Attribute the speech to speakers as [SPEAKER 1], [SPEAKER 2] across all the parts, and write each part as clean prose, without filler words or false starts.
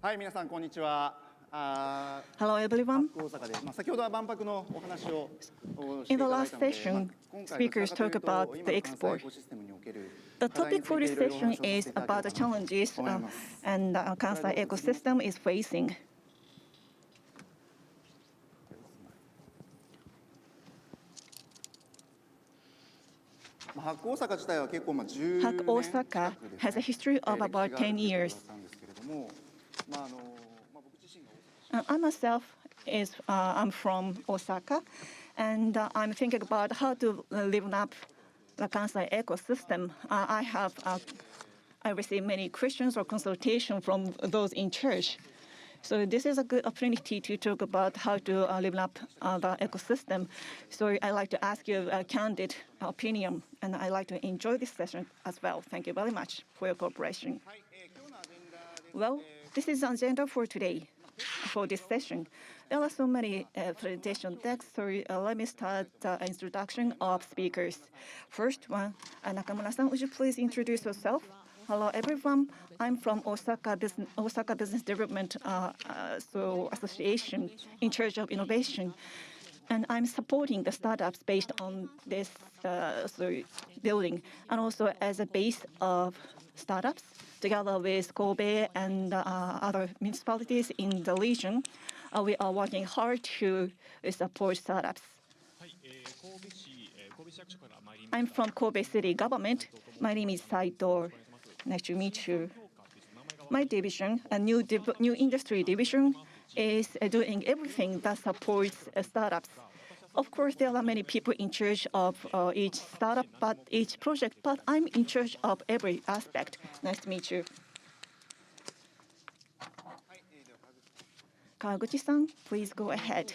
[SPEAKER 1] はい、皆さんこんにちは。
[SPEAKER 2] Hello, everyone.
[SPEAKER 1] 大阪で、先ほどは万博のお話をしてい
[SPEAKER 2] In the
[SPEAKER 1] ただい
[SPEAKER 2] last
[SPEAKER 1] たので、
[SPEAKER 2] session,
[SPEAKER 1] 今回
[SPEAKER 2] speakers
[SPEAKER 1] どちら
[SPEAKER 2] talk
[SPEAKER 1] かと
[SPEAKER 2] about
[SPEAKER 1] いう
[SPEAKER 2] the
[SPEAKER 1] と今の関西エ
[SPEAKER 2] export.
[SPEAKER 1] コシステムにおける
[SPEAKER 2] The
[SPEAKER 1] 課題
[SPEAKER 2] topic
[SPEAKER 1] につ
[SPEAKER 2] for
[SPEAKER 1] い
[SPEAKER 2] this
[SPEAKER 1] ていろいろお
[SPEAKER 2] session
[SPEAKER 1] 話をさせ
[SPEAKER 2] is
[SPEAKER 1] ていただ
[SPEAKER 2] about
[SPEAKER 1] け
[SPEAKER 2] the
[SPEAKER 1] ればなと
[SPEAKER 2] challenges
[SPEAKER 1] 思います。
[SPEAKER 2] and Kansai ecosystem is facing.
[SPEAKER 1] 博大阪自体は結構10
[SPEAKER 2] Hack
[SPEAKER 1] 年
[SPEAKER 2] Osaka
[SPEAKER 1] 近くです
[SPEAKER 2] has a
[SPEAKER 1] ね、
[SPEAKER 2] history
[SPEAKER 1] 歴
[SPEAKER 2] of
[SPEAKER 1] 史
[SPEAKER 2] about
[SPEAKER 1] がある
[SPEAKER 2] 10
[SPEAKER 1] ということだ
[SPEAKER 2] years.
[SPEAKER 1] ったんですけれども、僕自身が
[SPEAKER 2] I myself I'm from Osaka, and I'm thinking about how to live up the Kansai ecosystem. I receive many questions or consultation from those in charge. So this is a good opportunity to talk about how to live up the ecosystem. So I'd like to ask you a candid opinion, and I'd like to enjoy this session as well. Thank you very much for your cooperation.
[SPEAKER 1] はい、今日のアジェンダです。
[SPEAKER 2] Well, this is the agenda for today, for this session. There are so many presentation decks, so let me start the introduction of speakers. First one, Nakamura-san, would you please introduce yourself? Hello, everyone. I'm from Osaka Business Development Association in charge of innovation. And I'm supporting the startups based on this building, and also as a base of startups, together with Kobe and other municipalities in the region, we are working hard to support startups. I'm from Kobe City Government. My name is Saito. Nice to meet you. My division, a new industry division, is doing everything that supports startups. Of course, there are many people in charge of each startup, each project, but I'm in charge of every aspect. Nice to meet you. Kawaguchi-san, please go ahead.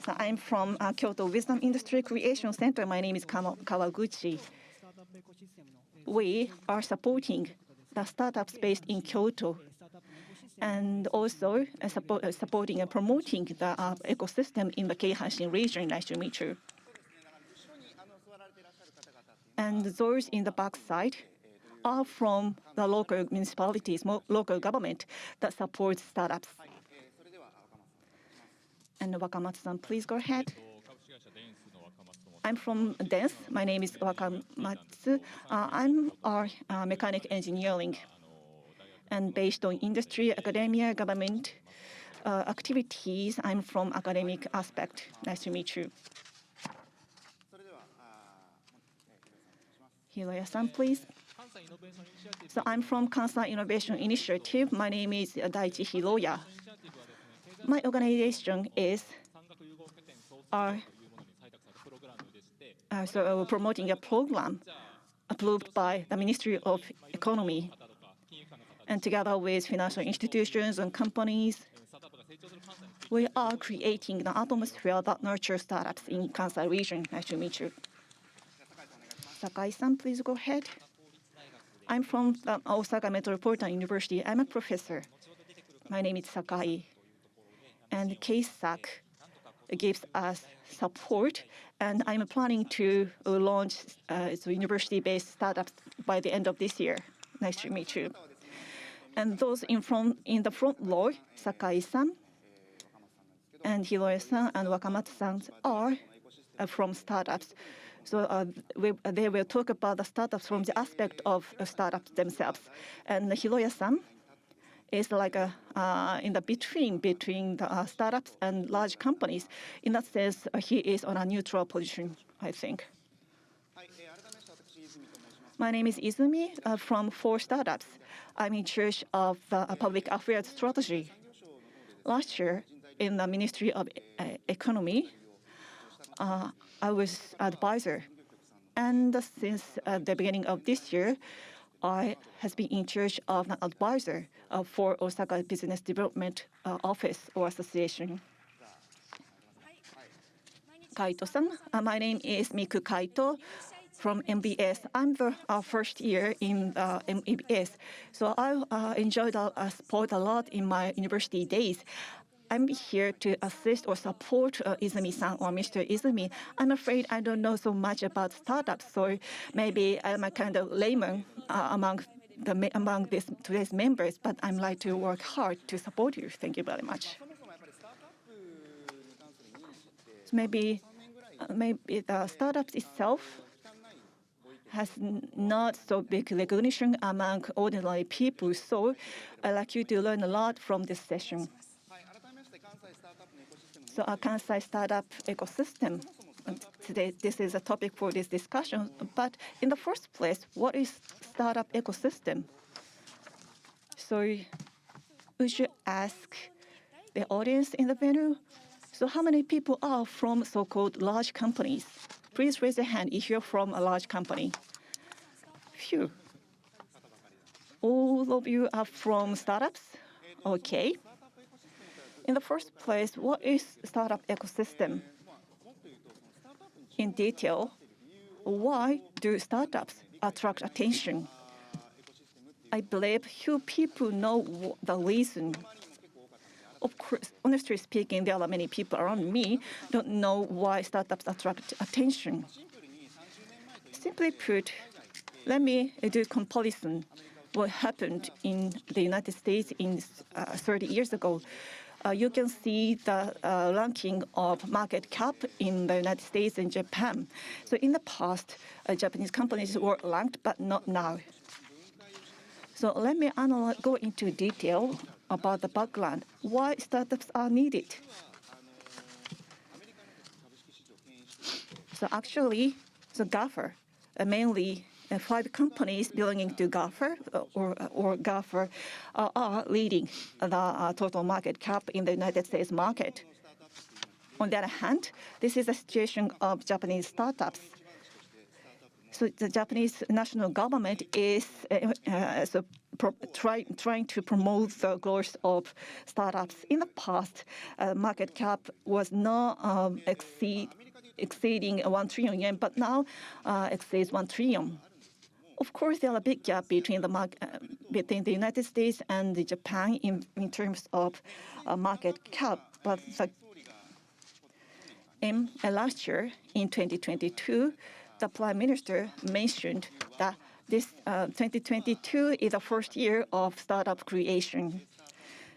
[SPEAKER 2] So I'm from Kyoto Wisdom Industry Creation Center. My name is Kawaguchi. We are supporting the startups based in Kyoto, and also supporting and promoting the ecosystem in the Keihanshin region. Nice to meet you. And those in the back side are from the local municipalities, local government that supports startups. And Wakamatsu-san, please go ahead. I'm from DENS. My name is Wakamatsu. I'm our mechanic engineering. And based on industry, academia, government activities, I'm from academic aspect. Nice to meet you. Hiroya-san, please. So I'm from Kansai Innovation Initiative. My name is Daichi Hiroya. My organization is promoting a program approved by the Ministry of Economy, and together with financial institutions and companies, we are creating an atmosphere that nurtures startups in Kansai region. Nice to meet you. Sakai-san, please go ahead. I'm from the Osaka Metropolitan University. I'm a professor. My name is Sakai. And KSAC gives us support, and I'm planning to launch university-based startups by the end of this year. Nice to meet you. And those in the front row, Sakai-san and Hiroya-san and Wakamatsu-san are from startups. So they will talk about the startups from the aspect of startups themselves. And Hiroya-san is like in the between the startups and large companies. In that sense, he is on a neutral position, I think. My name is Izumi from 4 startups. I'm in charge of the public affairs strategy. Last year, in the Ministry of Economy, I was advisor. And since the beginning of this year, I has been in charge of an advisor for Osaka Business Development Office or Association. Kaito-san, my name is Miku Kaito from MBS. I'm the first year in MBS, so I enjoyed sport a lot in my university days. I'm here to assist or support Izumi-san or Mr. Izumi. I'm afraid I don't know so much about startups, so maybe I'm a kind of layman among among today's members, but I'm like to work hard to support you. Thank you very much. So maybe the startups itself has not so big recognition among ordinary people. So I'd like you to learn a lot from this session. So our Kansai startup ecosystem. Today, this is a topic for this discussion. But in the first place, what is startup ecosystem? So we should ask the audience in the venue. So how many people are from so-called large companies? Please raise your hand if you're from a large company. Phew. All of you are from startups? Okay. In the first place, what is startup ecosystem? In detail, why do startups attract attention? I believe few people know the reason. Of course, honestly speaking, there are many people around me don't know why startups attract attention. Simply put, let me do a comparison. What happened in the United States in 30 years ago. You can see the ranking of market cap in the United States and Japan. So in the past, Japanese companies were ranked, but not now. So let me go into detail about the background, why startups are needed. So actually, the GAFA, mainly 5 companies belonging to GAFA or GAFA are leading the total market cap in the United States market. On the other hand, this is the situation of Japanese startups. So the Japanese national government is trying to promote the growth of startups. In the past, market cap was not exceeding 1 trillion yen, but now exceeds 1 trillion. Of course, there are a big gap between the United States and Japan in terms of market cap. But last year, in 2022, the Prime Minister mentioned that this 2022 is the first year of startup creation.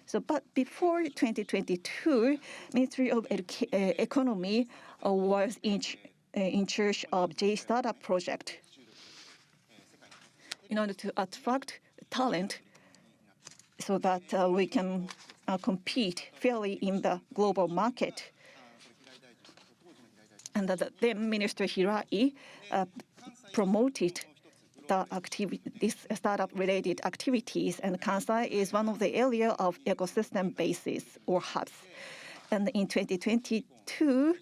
[SPEAKER 2] So, but before 2022, Ministry of Economy was in charge of J Startup project. In order to attract talent so that we can compete fairly in the global market. And then Minister Hirai promoted these startup-related activities, and Kansai is one of the area of ecosystem bases or hubs. And in 2022,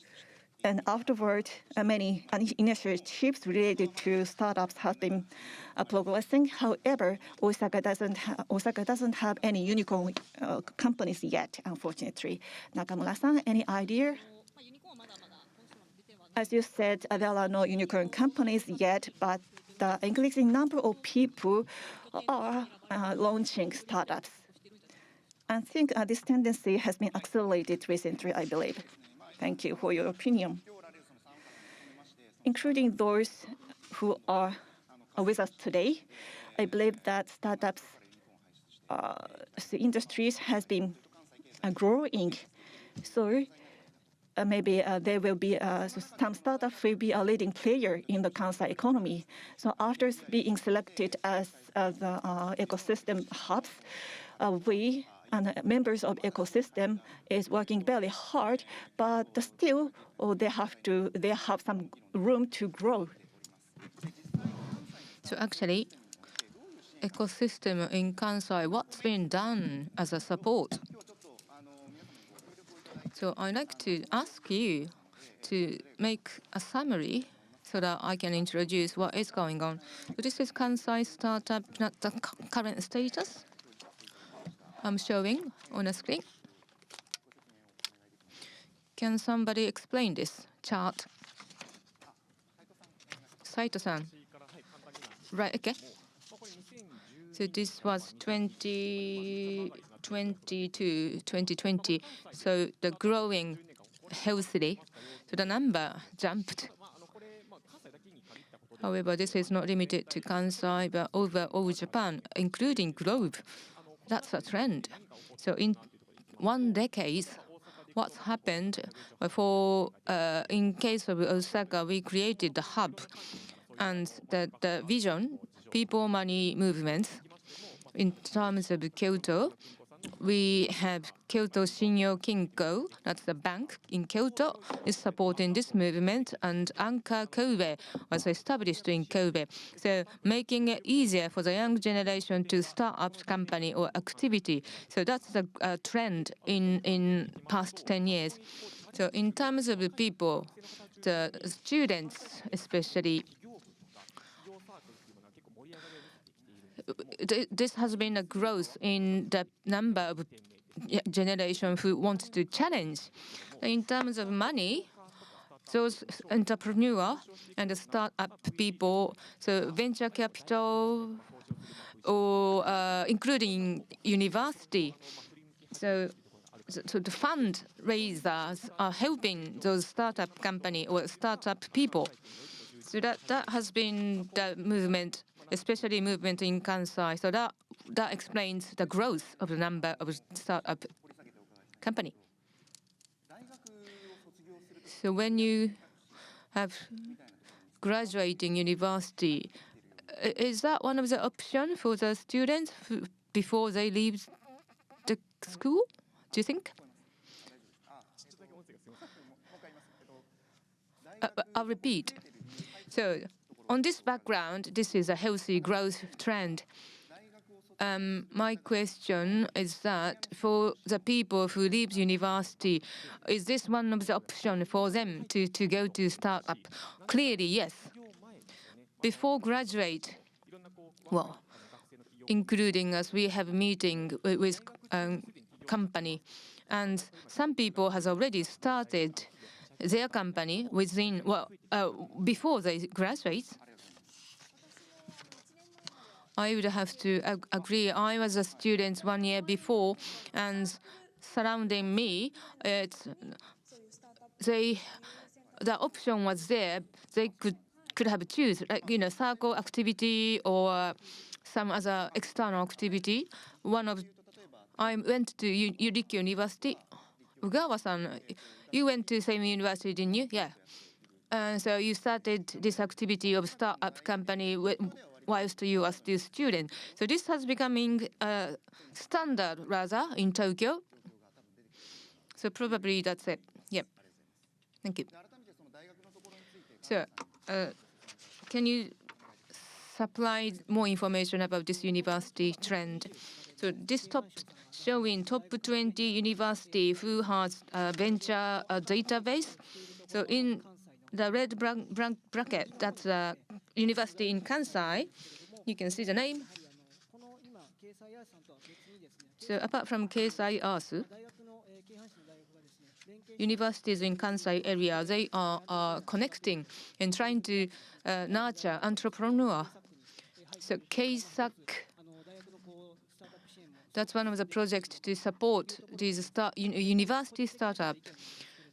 [SPEAKER 2] and afterward, many initiatives related to startups have been progressing. However, Osaka doesn't have any unicorn companies yet, unfortunately. Nakamura-san, any idea? As you said, there are no unicorn companies yet, but the increasing number of people are launching startups. I think this tendency has been accelerated recently, I believe. Thank you for your opinion. Including those who are with us today, I believe that startups, the industries has been growing. So maybe there will be some startups will be a leading player in the Kansai economy. So after being selected as the ecosystem hubs, we and members of ecosystem is working very hard, but still they have some room to grow.
[SPEAKER 3] So actually, ecosystem in Kansai, what's been done as a support? So I'd like to ask you to make a summary so that I can introduce what is going on. So this is Kansai startup, not the current status. I'm showing on a screen. Can somebody explain this chart? Saito-san. Right, okay. So this was 2020 to 2020. So the growing healthily. So the number jumped. However, this is not limited to Kansai, but over all Japan, including globe. That's a trend. So in 1 decade, what's happened in case of Osaka, we created the hub and the vision, people, money, movements. In terms of Kyoto, we have Kyoto Shinyo Kinko, that's the bank in Kyoto, is supporting this movement, and Anchor Kobe was established in Kobe. So making it easier for the young generation to start up company or activity. So that's the trend in past 10 years. So in terms of the people, the students especially, this has been a growth in the number of generation who want to challenge. In terms of money, those entrepreneur and the startup people, so venture capital or including university. So the fundraisers are helping those startup company or startup people. So that has been the movement, especially movement in Kansai. So that explains the growth of the number of startup company. So when you have graduating university, is that one of the options for the students before they leave the school? Do you think? I'll repeat. So on this background, this is a healthy growth trend. My question is that for the people who leave university, is this one of the options for them to go to startup? Clearly, yes. Before graduate, well, including us, we have meeting with company, and some people has already started their company within before they graduate. I would have to agree. I was a student 1 year before, and surrounding me, the option was there. They could have choose, like circle activity or some other external activity. I went to Yuriki University. Ugawa-san, you went to the same university, didn't you? Yeah. So you started this activity of startup company whilst you are still student. So this has becoming standard rather in Tokyo. So probably that's it. Yep. Thank you. So can you supply more information about this university trend? So this top showing top 20 university who has a venture database. So in the red bracket, that's a university in Kansai. You can see the name. So apart from Keisai Earth, universities in Kansai area, they are connecting and trying to nurture entrepreneur. So KSAC, that's one of the projects to support these university startup.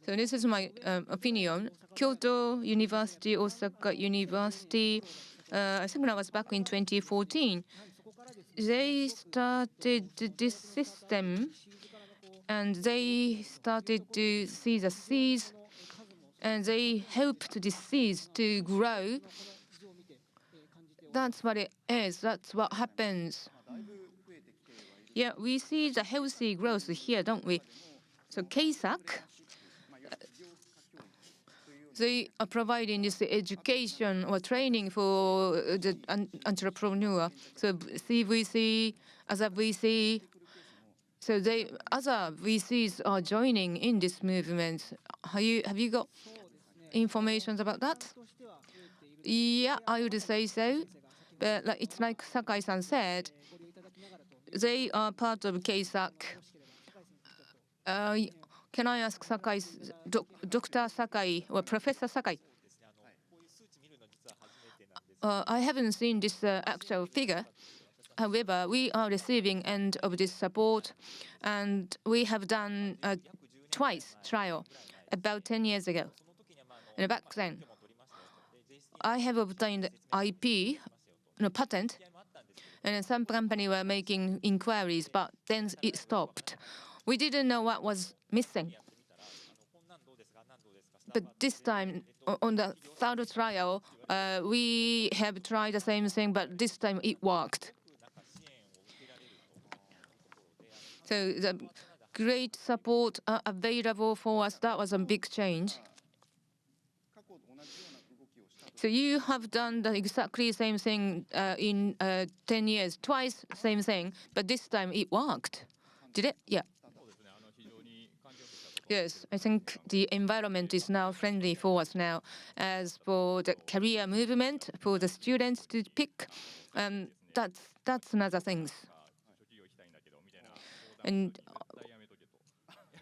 [SPEAKER 3] So this is my opinion. Kyoto University, Osaka University, I think that was back in 2014. They started this system and they started to see the seeds and they helped the seeds to grow. That's what it is. That's what happens. Yeah, we see the healthy growth here, don't we? So KSAC, they are providing this education or training for the entrepreneur. So CVC, other VC, so other VCs are joining in this movement. Have you got information about that? Yeah, I would say so. But it's like Sakai-san said, they are part of KSAC. Can I ask Dr. Sakai or Professor Sakai? I haven't seen this actual figure. However, we are receiving end of this support, and we have done twice trial about 10 years ago. And back then, I have obtained IP, no patent, and then some company were making inquiries, but then it stopped. We didn't know what was missing. But this time, on the third trial, we have tried the same thing, but this time it worked. So the great support available for us, that was a big change. So you have done the exactly same thing in 10 years, twice same thing, but this time it worked. Did it? Yeah. Yes, I think the environment is now friendly for us now. As for the career movement, for the students to pick, that's another thing. And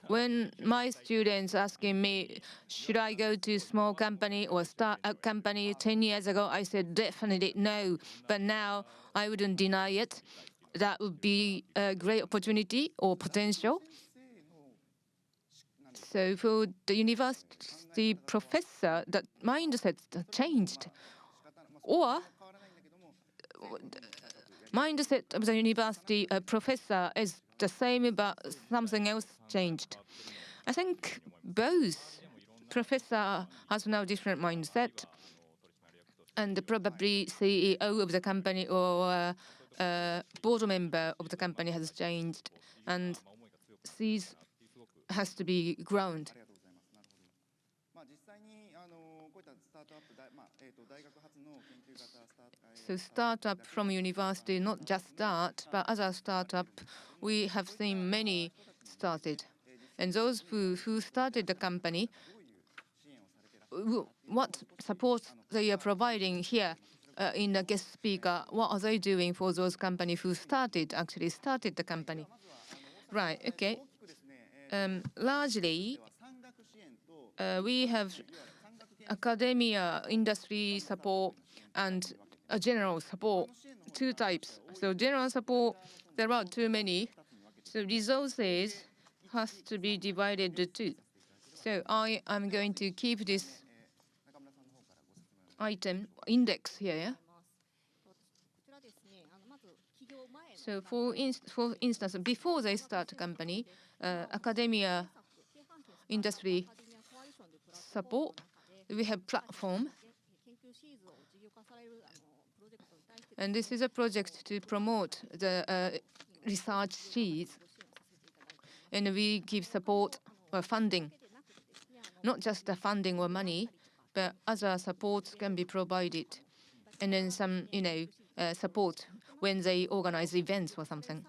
[SPEAKER 3] when my students asking me, should I go to a small company or start a company 10 years ago, I said definitely no. But now I wouldn't deny it. That would be a great opportunity or potential. So for the university professor, that mindset changed. Or mindset of the university professor is the same, but something else changed. I think both professor has now different mindset, and probably CEO of the company or board member of the company has changed, and these has to be ground. So startup from university, not just start, but other startup, we have seen many started. And those who started the company, what support they are providing here in the guest speaker, what are they doing for those companies who actually started the company? Right, okay. Largely, we have academia, industry support, and a general support, two types. So general support, there are too many. So resources has to be divided to two. So I am going to keep this item index here. So for instance, before they start a company, academia, industry support, we have platform. And this is a project to promote the research seeds. And we give support or funding. Not just the funding or money, but other supports can be provided. And then some, support when they organize events or something.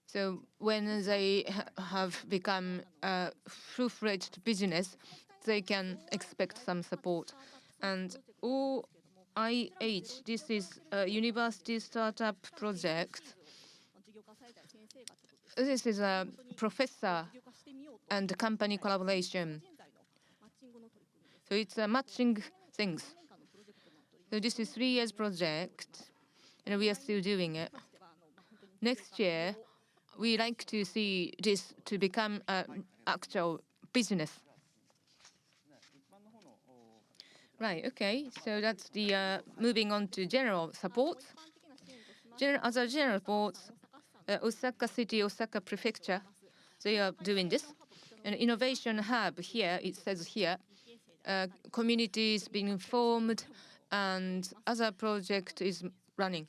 [SPEAKER 3] So when they have become a full-fledged business, they can expect some support. And OIH, this is a university startup project. This is a professor and company collaboration. So it's a matching things. So this is 3 years project, and we are still doing it. Next year, we like to see this to become an actual business. Right, okay, so that's the moving on to general support. Other general supports, Osaka City, Osaka Prefecture, they are doing this. An innovation hub here, it says here, communities being formed, and other project is running.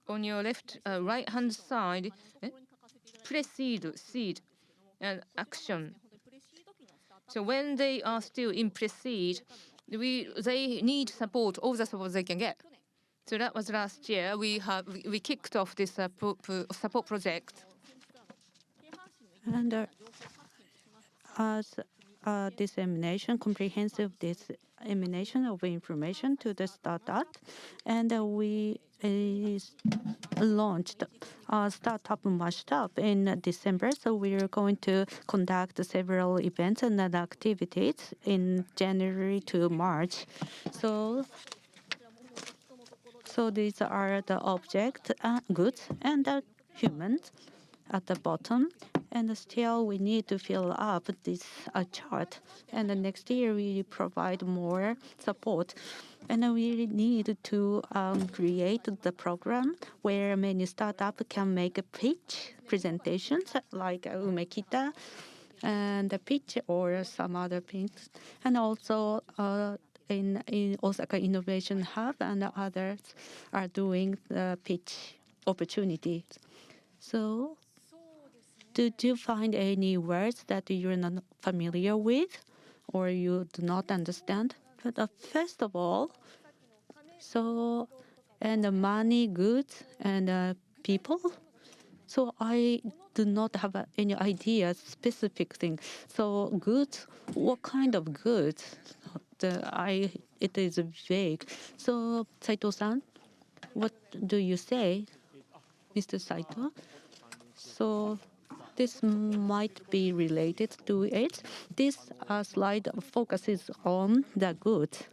[SPEAKER 3] On your left, right-hand side, pre-seed, seed, and action. So when they are still in pre-seed, they need support, all the support they can get. So that was last year. We kicked off this support project.
[SPEAKER 4] And as dissemination, comprehensive dissemination of information to the startup, and we launched a startup mashup in December. So we are going to conduct several events and activities in January to March. So these are the objects, goods, and the humans at the bottom. And still, we need to fill up this chart. And the next year, we provide more support. And then we need to create the program where many startups can make a pitch presentations like Umekita and the pitch or some other things. And also in Osaka Innovation Hub and others are doing the pitch opportunities. So did you find any words that you're not familiar with or you do not understand? But first of all, so and the money, goods, and people. So I do not have any idea specific thing. So goods, what kind of goods? It is vague. So Saito-san, what do you say, Mr. Saito? So this might be related to it. This slide focuses on the goods,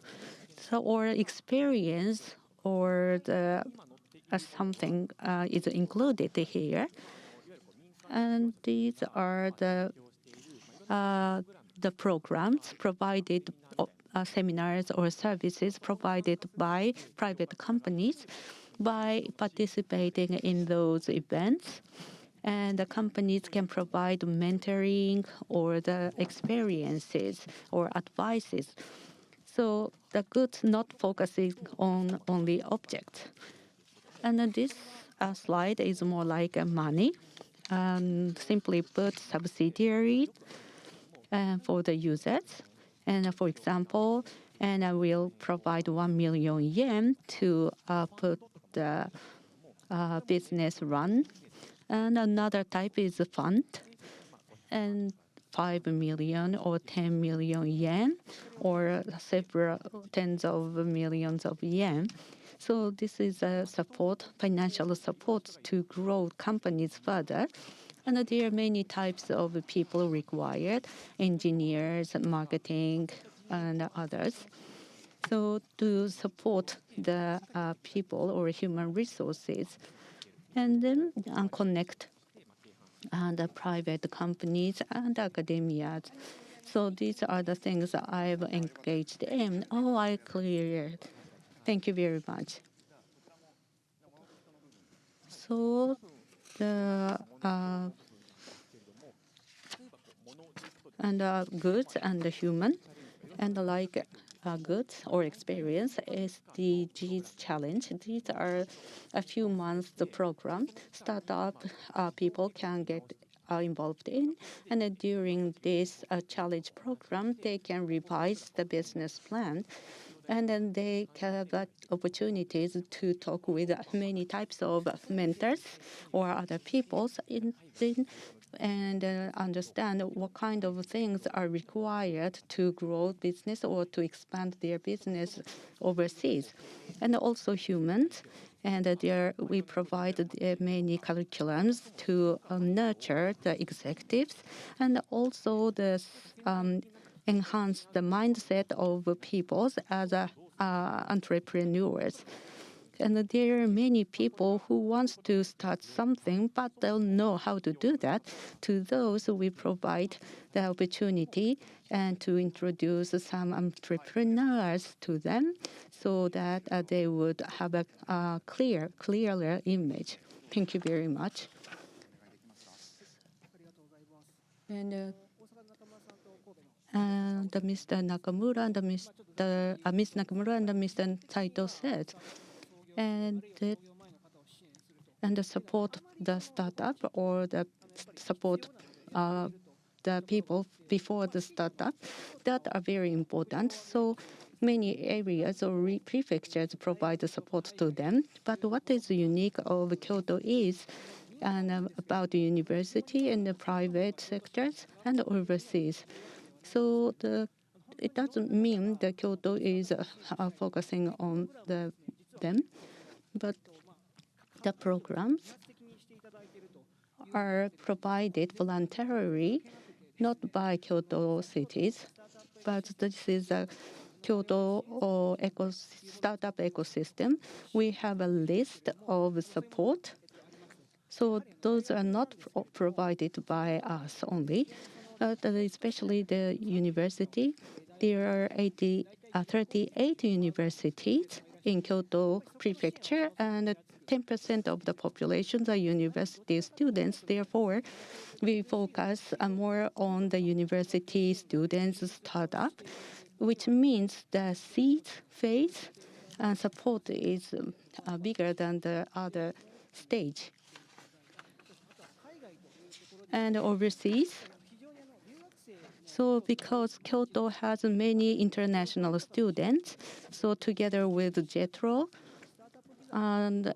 [SPEAKER 4] so or experience or the something is included here, and these are the programs provided. Seminars or services provided by private companies by participating in those events. And the companies can provide mentoring or the experiences or advices. So the goods not focusing on only objects. And then this slide is more like money. Simply put, subsidiary for the users. And for example, and I will provide 1 million yen to put the business run. And another type is a fund, and 5 million or 10 million yen, or several tens of millions of yen. So this is a support, financial support to grow companies further. And there are many types of people required, engineers, marketing, and others. So to support the people or human resources, and then connect the private companies and academia. So these are the things I've engaged in. Oh, I cleared. Thank you very much. So the goods and the human and like goods or experience SDGs challenge. These are a few months the program startup people can get involved in, and during this challenge program they can revise the business plan, and then they have opportunities to talk with many types of mentors or other people and understand what kind of things are required to grow business or to expand their business overseas. And also humans. And there we provide many curriculums to nurture the executives and also enhance the mindset of people as entrepreneurs. And there are many people who want to start something but don't know how to do that. To those, we provide the opportunity and to introduce some entrepreneurs to them so that they would have a clearer image. Thank you very much. And Mr. Nakamura and Ms. Nakamura and Mr. Saito said, and the support the startup or the support the people before the startup, that are very important. So many areas or prefectures provide the support to them. But what is unique of Kyoto is about the university and the private sectors and overseas. So it doesn't mean that Kyoto is focusing on them, but the programs are provided voluntarily, not by Kyoto cities, but this is a Kyoto startup ecosystem. We have a list of support. So those are not provided by us only, but especially the university. There are 38 universities in Kyoto Prefecture, and 10% of the population are university students. Therefore, we focus more on the university students startup, which means the seed phase and support is bigger than the other stage. And overseas, so because Kyoto has many international students, so together with JETRO, and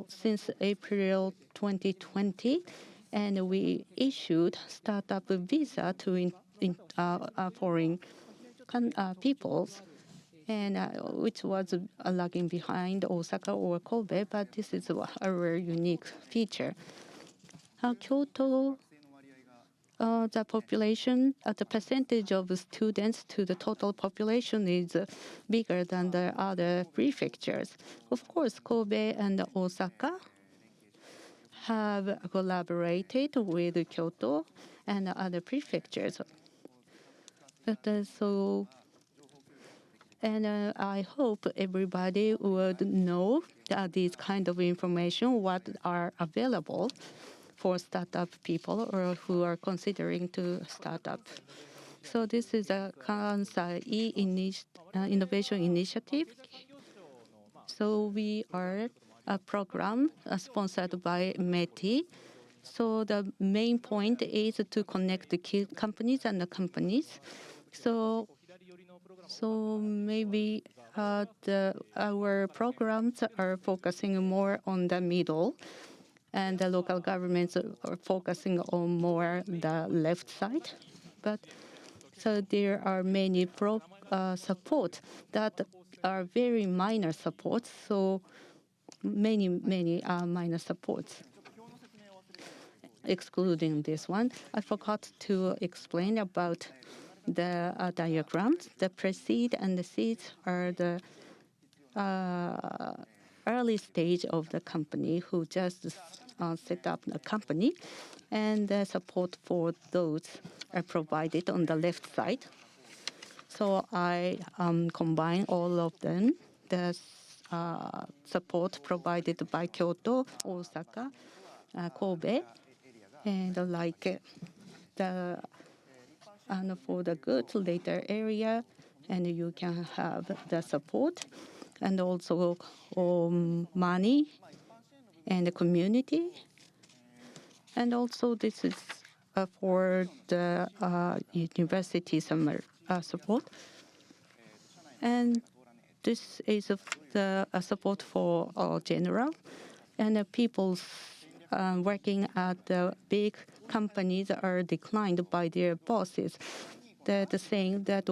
[SPEAKER 4] since April 2020, and we issued startup visa to foreign peoples, and which was lagging behind Osaka or Kobe, but this is our unique feature. Kyoto, the population, the percentage of students to the total population is bigger than the other prefectures. Of course, Kobe and Osaka have collaborated with Kyoto and other prefectures. But, I hope everybody would know these kind of information, what are available for startup people or who are considering to start up. So this is a Kansai Innovation Initiative. So we are a program sponsored by METI. So the main point is to connect the companies and the companies. So maybe our programs are focusing more on the middle, and the local governments are focusing on more the left side. But so there are many support that are very minor supports. So many minor supports. Excluding this one, I forgot to explain about the diagrams. The pre-seed and the seeds are the early stage of the company who just set up the company, and the support for those are provided on the left side. So I combine all of them. The support provided by Kyoto, Osaka, Kobe, and for the good later area, and you can have the support, and also money and the community, and also this is for the university summer support, and this is the support for general and the people working at the big companies are declined by their bosses. That saying that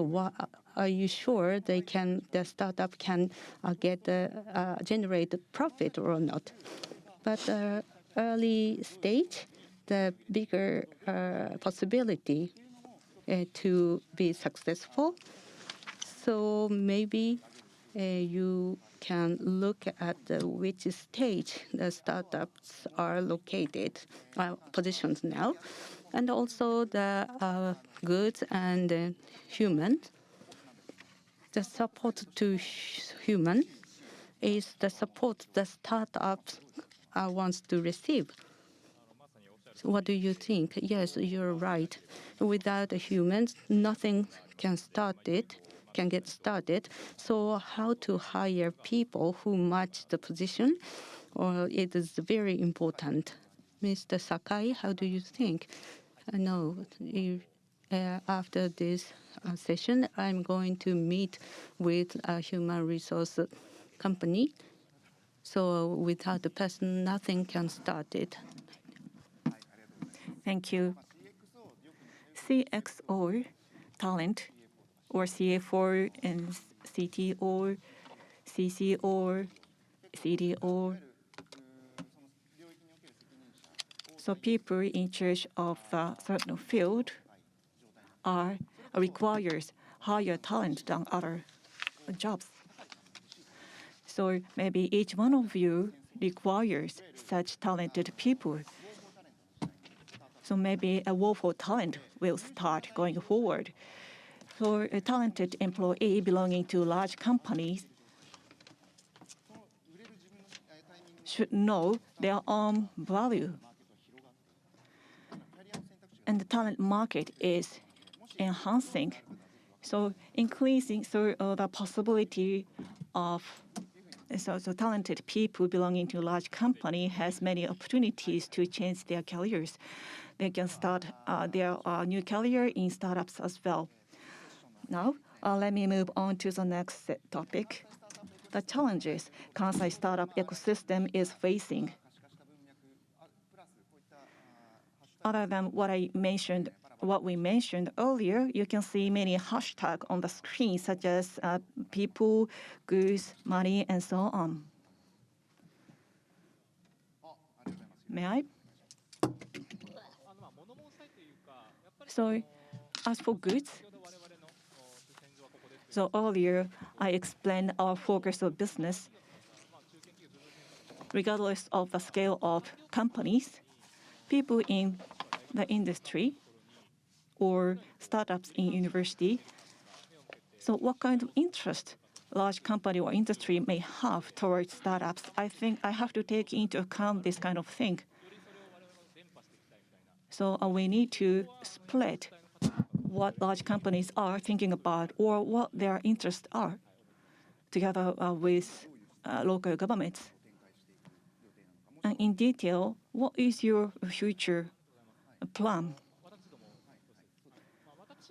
[SPEAKER 4] are you sure the startup can generate profit or not? But early stage, the bigger possibility to be successful. So maybe you can look at which stage the startups are located, positioned now, and also the goods and human. The support to human is the support the startups wants to receive. So what do you think? Yes, you're right. Without humans, nothing can get started. So how to hire people who match the position, it is very important. Mr. Sakai, how do you think? No, after this session, I'm going to meet with a human resource company. So without the person, nothing can start it.
[SPEAKER 2] Thank you. CXO talent, or CA4 and CTO, CCO, CDO. So people in charge of a certain field requires higher talent than other jobs. So maybe each one of you requires such talented people. So maybe a war for talent will start going forward. For a talented employee belonging to large companies should know their own value. And the talent market is enhancing. So increasing the possibility of so talented people belonging to a large company has many opportunities to change their careers. They can start their new career in startups as well. Now, let me move on to the next topic. The challenges Kansai startup ecosystem is facing. Other than what we mentioned earlier, you can see many hashtags on the screen, such as people, goods, money, and so on. May I? So, as for goods, so earlier I explained our focus of business. Regardless of the scale of companies, people in the industry or startups in university. So what kind of interest large company or industry may have towards startups? I think I have to take into account this kind of thing. So we need to split what large companies are thinking about or what their interests are together with local governments. And in detail, what is your future plan?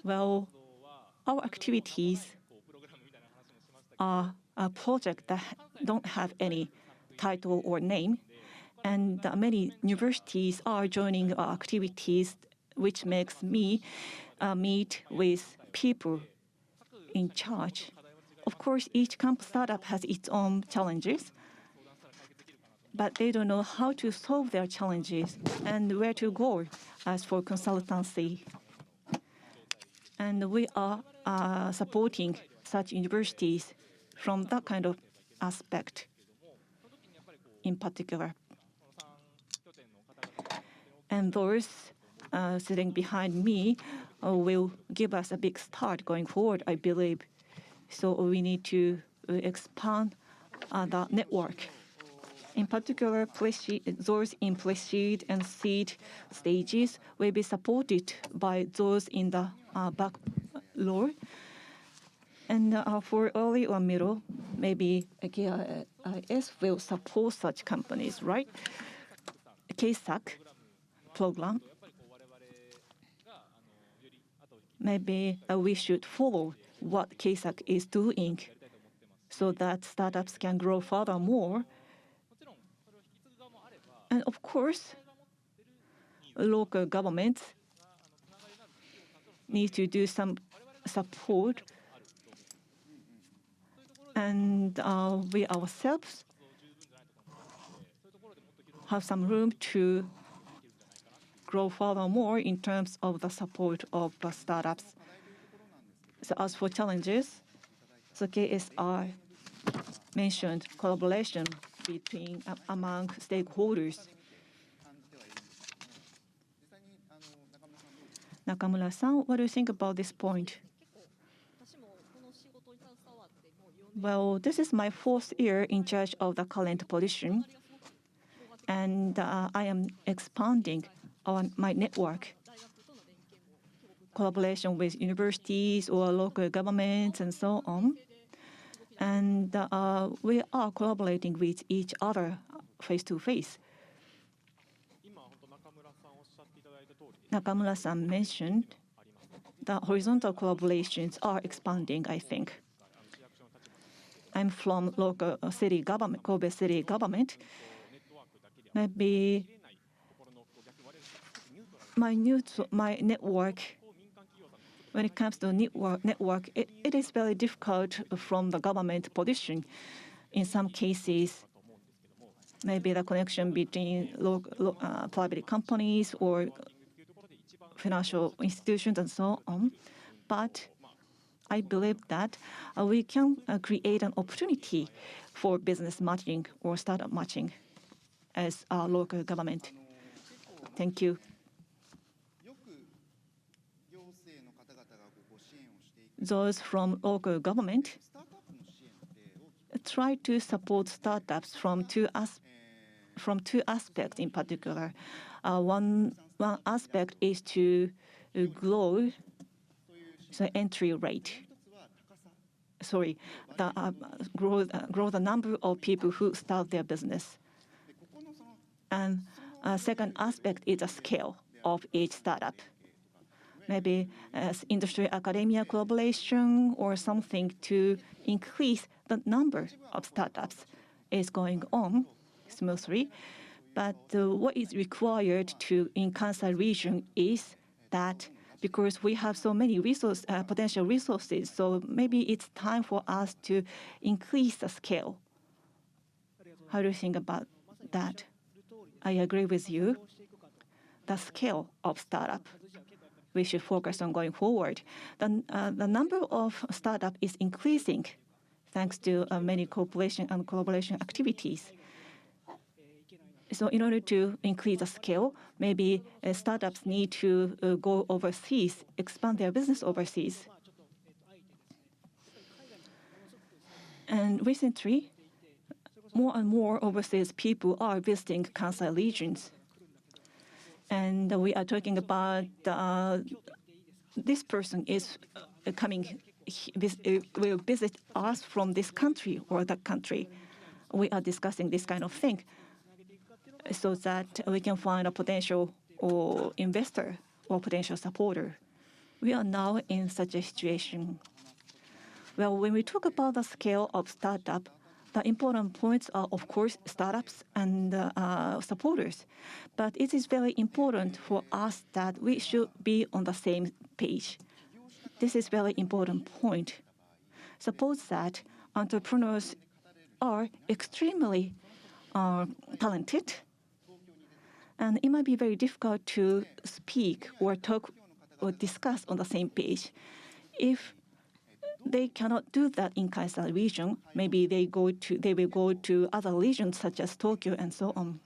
[SPEAKER 2] Well, our activities are a project that don't have any title or name, and many universities are joining our activities, which makes me meet with people in charge. Of course, each startup has its own challenges, but they don't know how to solve their challenges and where to go as for consultancy. And we are supporting such universities from that kind of aspect in particular. And those sitting behind me will give us a big start going forward, I believe. So we need to expand the network. In particular, those in pre-seed and seed stages will be supported by those in the back row. And for early or middle, maybe KIS will support such companies, right? KSAC program. Maybe we should follow what KSAC is doing so that startups can grow furthermore. And of course, local governments need to do some support. And we ourselves have some room to grow furthermore in terms of the support of the startups. So as for challenges, so KSR mentioned collaboration among stakeholders. Nakamura-san, what do you think about this point? Well, this is my 4th year in charge of the current position, and I am expanding my network, collaboration with universities or local governments and so on. And we are collaborating with each other face-to-face. Nakamura-san mentioned that horizontal collaborations are expanding, I think. I'm from local city government, Kobe city government. Maybe my network, when it comes to network, it is very difficult from the government position. In some cases, maybe the connection between private companies or financial institutions and so on. But I believe that we can create an opportunity for business matching or startup matching. as our local government. Thank you. Those from local government try to support startups from two aspects in particular. One aspect is to grow the entry rate. Grow the number of people who start their business. And second aspect is the scale of each startup. Maybe as industry academia collaboration or something to increase the number of startups is going on smoothly. But what is required in Kansai region is that because we have so many potential resources, so maybe it's time for us to increase the scale. How do you think about that? I agree with you. The scale of startup we should focus on going forward. The number of startups is increasing thanks to many cooperation and collaboration activities. So in order to increase the scale, maybe startups need to go overseas, expand their business overseas. And recently, more and more overseas people are visiting Kansai regions. And we are talking about this person is coming, will visit us from this country or that country. We are discussing this kind of thing so that we can find a potential or investor or potential supporter. We are now in such a situation. Well, when we talk about the scale of startup, the important points are, of course, startups and supporters. But it is very important for us that we should be on the same page. This is a very important point. Suppose that entrepreneurs are extremely talented, and it might be very difficult to speak or talk or discuss on the same page. If they cannot do that in Kansai region, maybe they will go to other regions such as Tokyo and so on.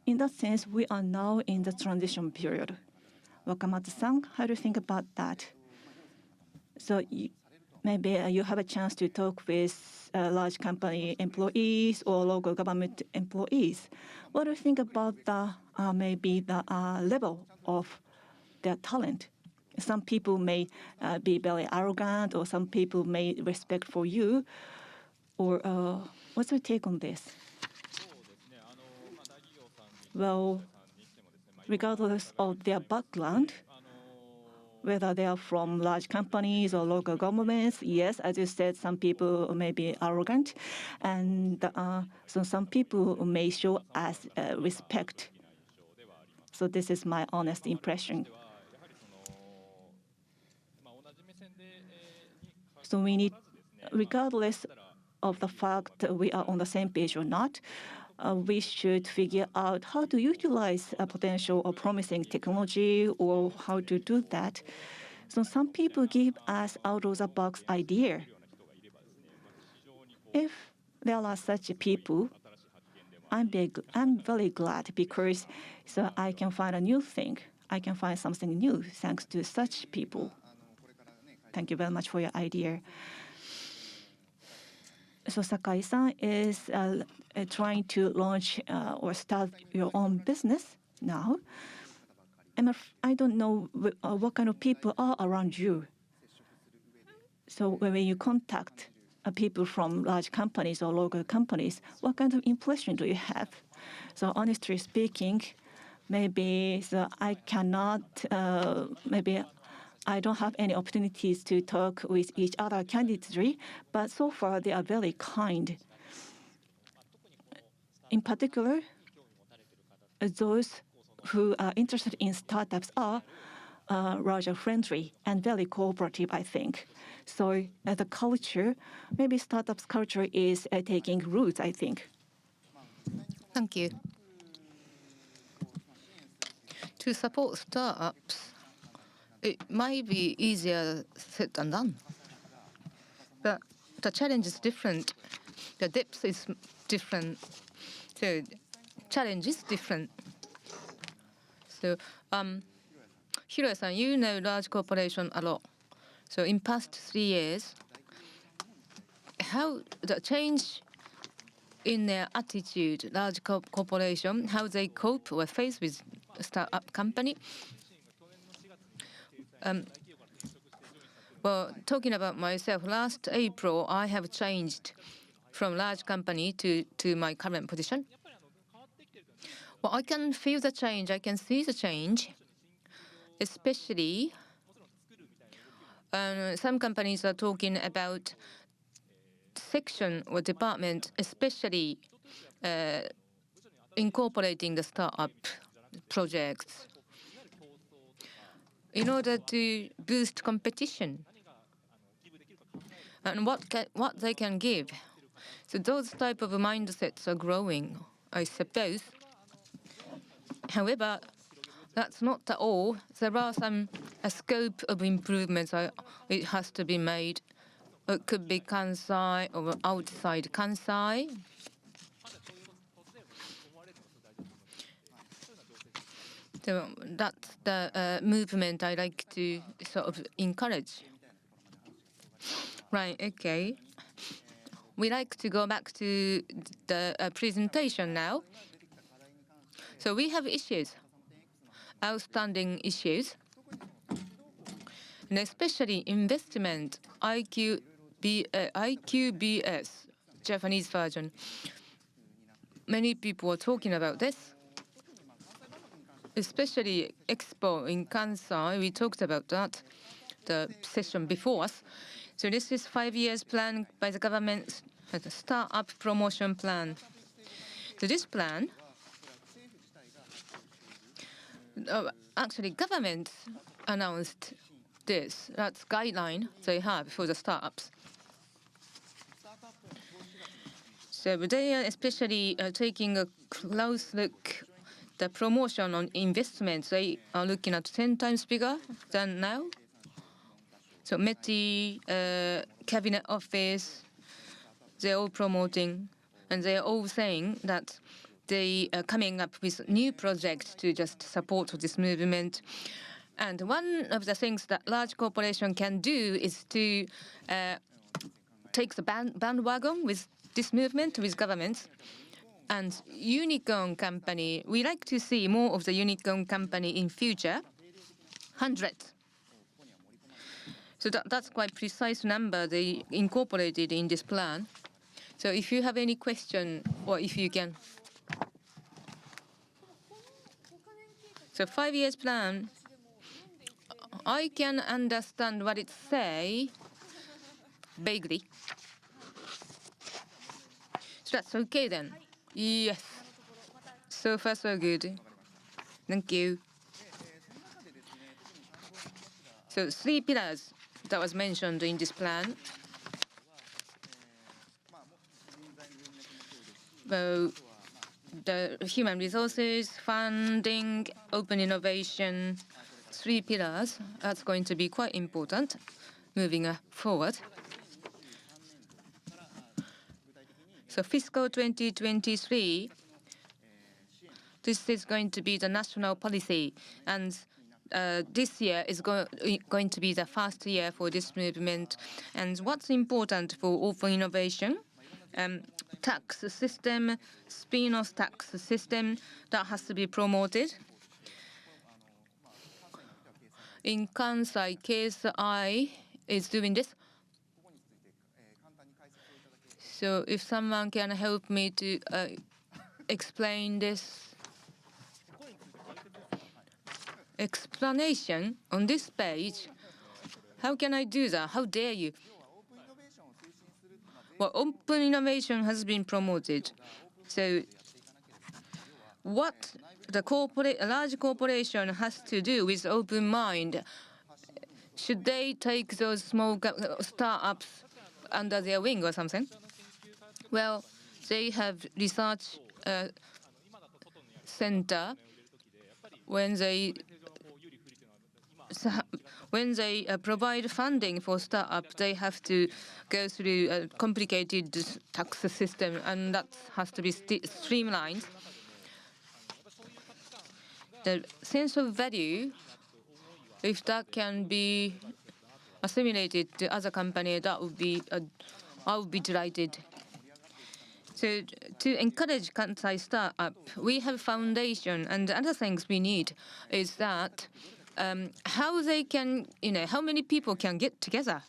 [SPEAKER 2] In that sense, we are now in the transition period. Wakamatsu-san, how do you think about that? So maybe you have a chance to talk with large company employees or local government employees. What do you think about maybe the level of their talent? Some people may be very arrogant, or some people may respect for you. Or what's your take on this? Well, regardless of their background, whether they are from large companies or local governments, yes, as you said, some people may be arrogant, and so some people may show us respect. So this is my honest impression. So we need, regardless of the fact that we are on the same page or not, we should figure out how to utilize a potential or promising technology or how to do that. So some people give us out-of-the-box idea. If there are such people, I'm very glad because so I can find a new thing. I can find something new thanks to such people. Thank you very much for your idea. So Sakai-san is trying to launch or start your own business now. I don't know what kind of people are around you. So when you contact people from large companies or local companies, what kind of impression do you have? So honestly speaking, maybe I cannot, maybe I don't have any opportunities to talk with each other candidly, but so far they are very kind. In particular, those who are interested in startups are rather friendly and very cooperative, I think. So the culture, maybe startups culture is taking roots, I think.
[SPEAKER 3] Thank you. To support startups, it might be easier said than done. But the challenge is different. The depth is different. So challenge is different. So Hiroya-san, you know large corporation a lot. So in past 3 years, how the change in their attitude, large corporation, how they cope or face with startup company. Well, talking about myself, last April, I have changed from large company to my current position. Well, I can feel the change. I can see the change, especially some companies are talking about section or department, especially incorporating the startup projects in order to boost competition and what they can give. So those type of mindsets are growing, I suppose. However, that's not all. There are some scope of improvements it has to be made. It could be Kansai or outside Kansai. So that's the movement I like to sort of encourage. Right, okay. We like to go back to the presentation now. So we have issues, outstanding issues, and especially investment, IQBS, Japanese version. Many people are talking about this. Especially Expo in Kansai, we talked about that, the session before us. So this is 5 years plan by the government, the startup promotion plan. So this plan, actually government announced this. That's guideline they have for the startups. So they are especially taking a close look. The promotion on investments, they are looking at 10 times bigger than now. So METI, Cabinet Office, they're all promoting, and they're all saying that they are coming up with new projects to just support this movement. And one of the things that large corporation can do is to take the bandwagon with this movement, with governments. And unicorn company, we like to see more of the unicorn company in future, 100. So that's quite precise number they incorporated in this plan. So if you have any question, or if you can. So 5 years plan, I can understand what it say vaguely. So that's okay then. Yes. So far, so good. Thank you. So 3 pillars that was mentioned in this plan. Well, the human resources, funding, open innovation, 3 pillars. That's going to be quite important moving forward. So fiscal 2023, this is going to be the national policy, and this year is going to be the first year for this movement. And what's important for open innovation? Tax system, spin-off tax system that has to be promoted. In Kansai, KSI is doing this. So if someone can help me to explain this explanation on this page, how can I do that? How dare you? Well, open innovation has been promoted. So what the large corporation has to do with open mind, should they take those small startups under their wing or something? Well, they have research center. When they when they provide funding for startup, they have to go through a complicated tax system, and that has to be streamlined. The sense of value, if that can be assimilated to other company, that would be I would be delighted. So to encourage Kansai startup, we have foundation, and the other things we need is that how they can, how many people can get together.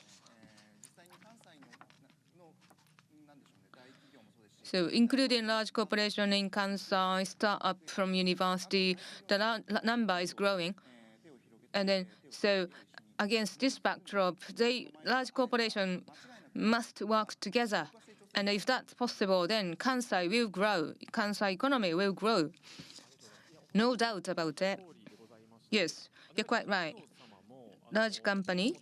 [SPEAKER 3] So including large corporation in Kansai, startup from university, the number is growing. And then, so against this backdrop, large corporation must work together. And if that's possible, then Kansai will grow. Kansai economy will grow. No doubt about it. Yes, you're quite right. Large company,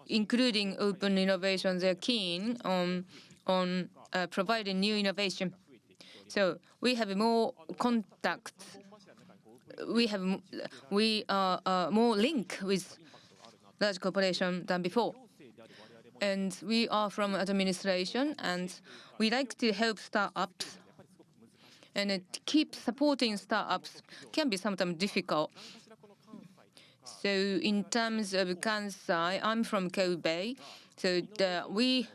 [SPEAKER 3] including open innovation, they're keen on providing new innovation. So we have more contacts. We are more linked with large corporation than before. And we are from administration, and we like to help startups. And keep supporting startups can be sometimes difficult. So in terms of Kansai, I'm from Kobe, so we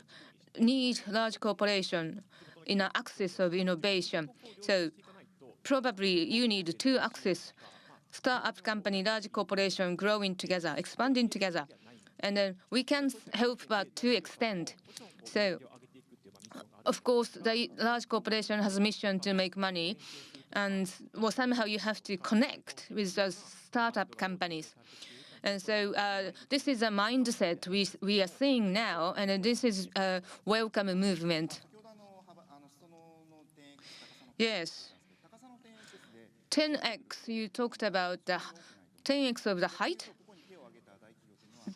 [SPEAKER 3] need large corporation in an axis of innovation. So probably you need two axes: startup company, large corporation growing together, expanding together. And then we can help but to extend. So of course, the large corporation has a mission to make money, and somehow you have to connect with those startup companies. And so this is a mindset we are seeing now, and this is a welcome movement. Yes. 10x, you talked about the 10x of the height,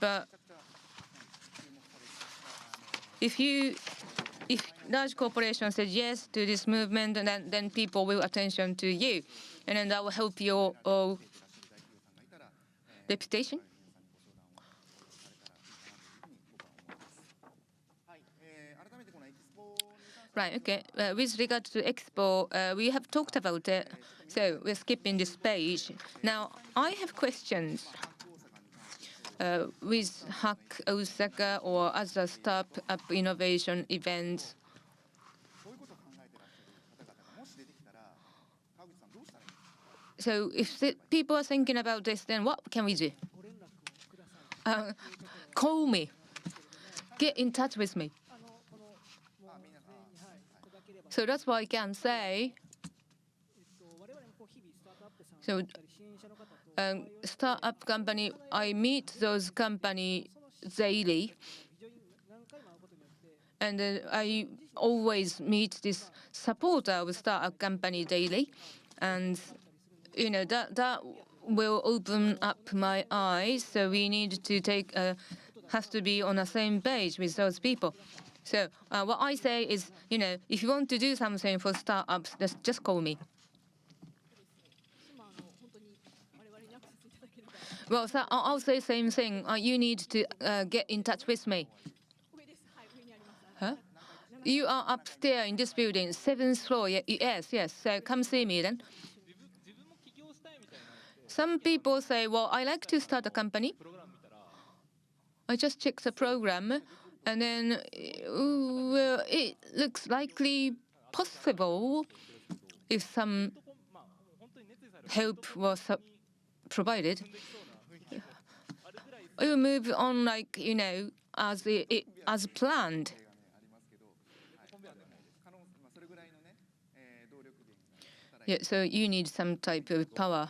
[SPEAKER 3] but if large corporation says yes to this movement, and then people will attention to you, and then that will help your reputation. Right, okay. With regard to Expo, we have talked about it, so we're skipping this page. Now, I have questions. With Hack Osaka or other startup innovation events. So if people are thinking about this, then what can we do? Call me. Get in touch with me. So that's what I can say. So startup company, I meet those companies daily. And I always meet this supporter of startup company daily. And, that will open up my eyes. So we need to has to be on the same page with those people. So what I say is, if you want to do something for startups, just call me. Well, so I'll say the same thing. You need to get in touch with me. Huh? You are upstairs in this building, 7th floor. Yes. So come see me then. Some people say, well, I like to start a company. I just checked the program, and then, well, it looks likely possible if some help was provided. We will move on, as planned. Yeah, so you need some type of power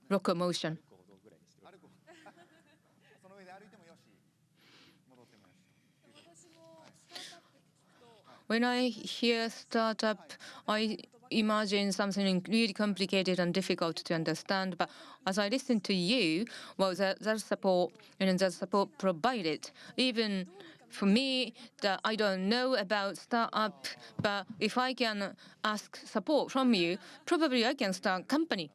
[SPEAKER 3] locomotion. When I hear startup, I imagine something really complicated and difficult to understand. But as I listen to you, well, there's support, and there's support provided. Even for me, that I don't know about startup, but if I can ask support from you, probably I can start a company.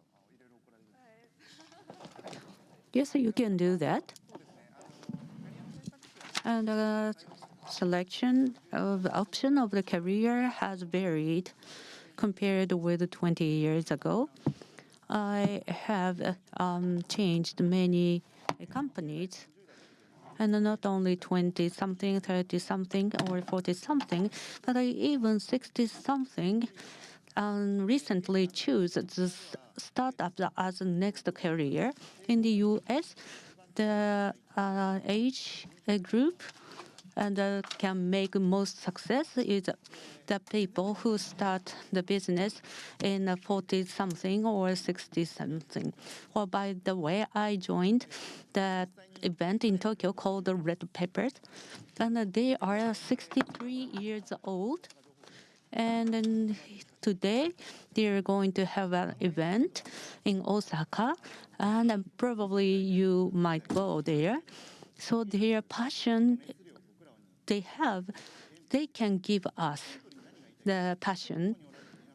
[SPEAKER 4] Yes, you can do that. And the selection of the option of the career has varied compared with 20 years ago. I have changed many companies, and not only 20 something, 30 something, or 40 something, but I even 60 something recently choose this startup as a next career. In the US, the age group and can make most success is the people who start the business in 40 something or 60 something. Well, by the way, I joined the event in Tokyo called the Red Peppers, and they are 63 years old. And then today they're going to have an event in Osaka, and probably you might go there. So their passion they have, they can give us the passion.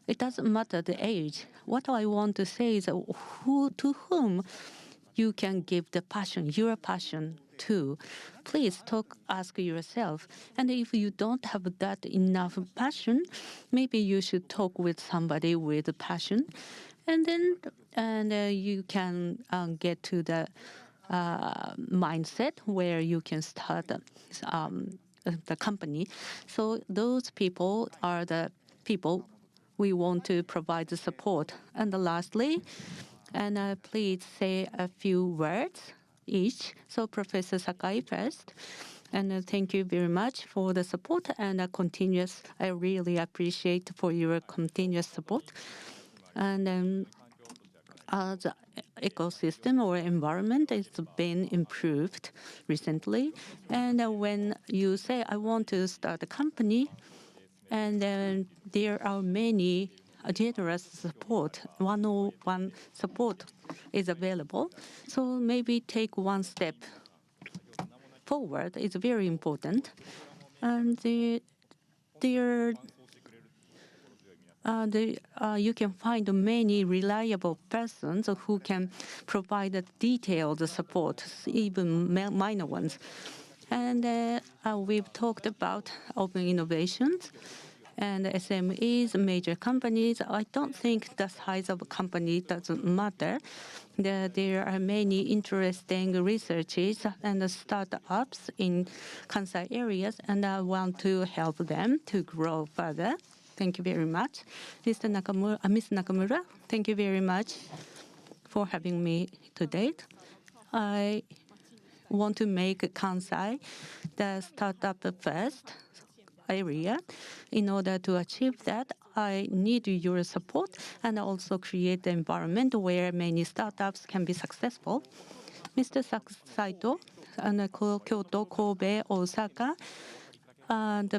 [SPEAKER 4] It doesn't matter the age. What I want to say is to whom you can give the passion, your passion to. Please ask yourself. And if you don't have that enough passion, maybe you should talk with somebody with passion. And then you can get to the mindset where you can start the company. So those people are the people we want to provide the support. And lastly, and please say a few words each. So Professor Sakai first. And thank you very much for the support and I really appreciate for your continuous support. And the ecosystem or environment has been improved recently. And when you say, I want to start a company, and then there are many generous support, one-on-one support is available. So maybe take one step forward is very important. And you can find many reliable persons who can provide detailed support, even minor ones. And we've talked about open innovations and SMEs, major companies. I don't think the size of a company doesn't matter. There are many interesting researches and startups in Kansai areas, and I want to help them to grow further. Thank you very much. Ms. Nakamura, thank you very much for having me today. I want to make Kansai the startup first area. In order to achieve that, I need your support and also create the environment where many startups can be successful. Mr. Saito, and Kyoto, Kobe, Osaka,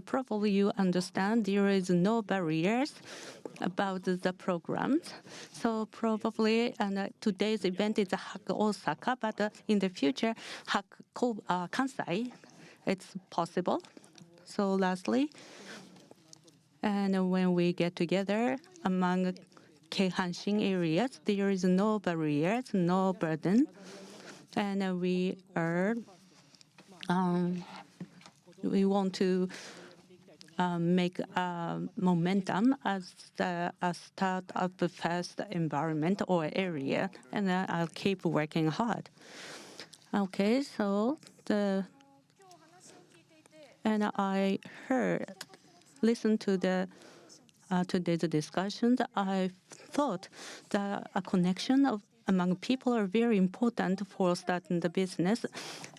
[SPEAKER 4] probably you understand there is no barriers about the programs. So probably, today's event is Hack Osaka, but in the future, Hack Kansai, it's possible. So lastly, and when we get together among Keihanshin areas, there is no barriers, no burden, and we want to make momentum as a startup first environment or area, and I'll keep working hard. Okay, so I listened to today's discussions. I thought that a connection among people are very important for starting the business.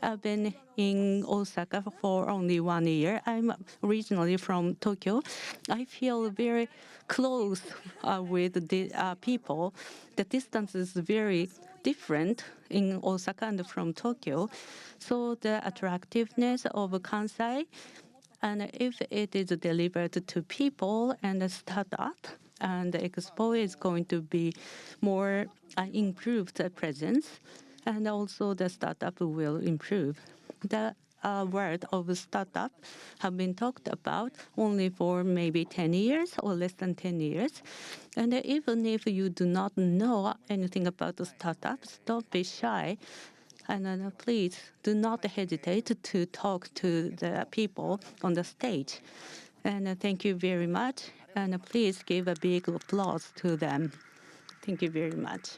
[SPEAKER 4] I've been in Osaka for only 1 year. I'm originally from Tokyo. I feel very close with the people. The distance is very different in Osaka and from Tokyo. So the attractiveness of Kansai, and if it is delivered to people and a startup, and the expo is going to be more improved presence, and also the startup will improve. The word of startup have been talked about only for maybe 10 years or less than 10 years. And even if you do not know anything about the startups, don't be shy. And please do not hesitate to talk to the people on the stage. And thank you very much. And please give a big applause to them. Thank you very much.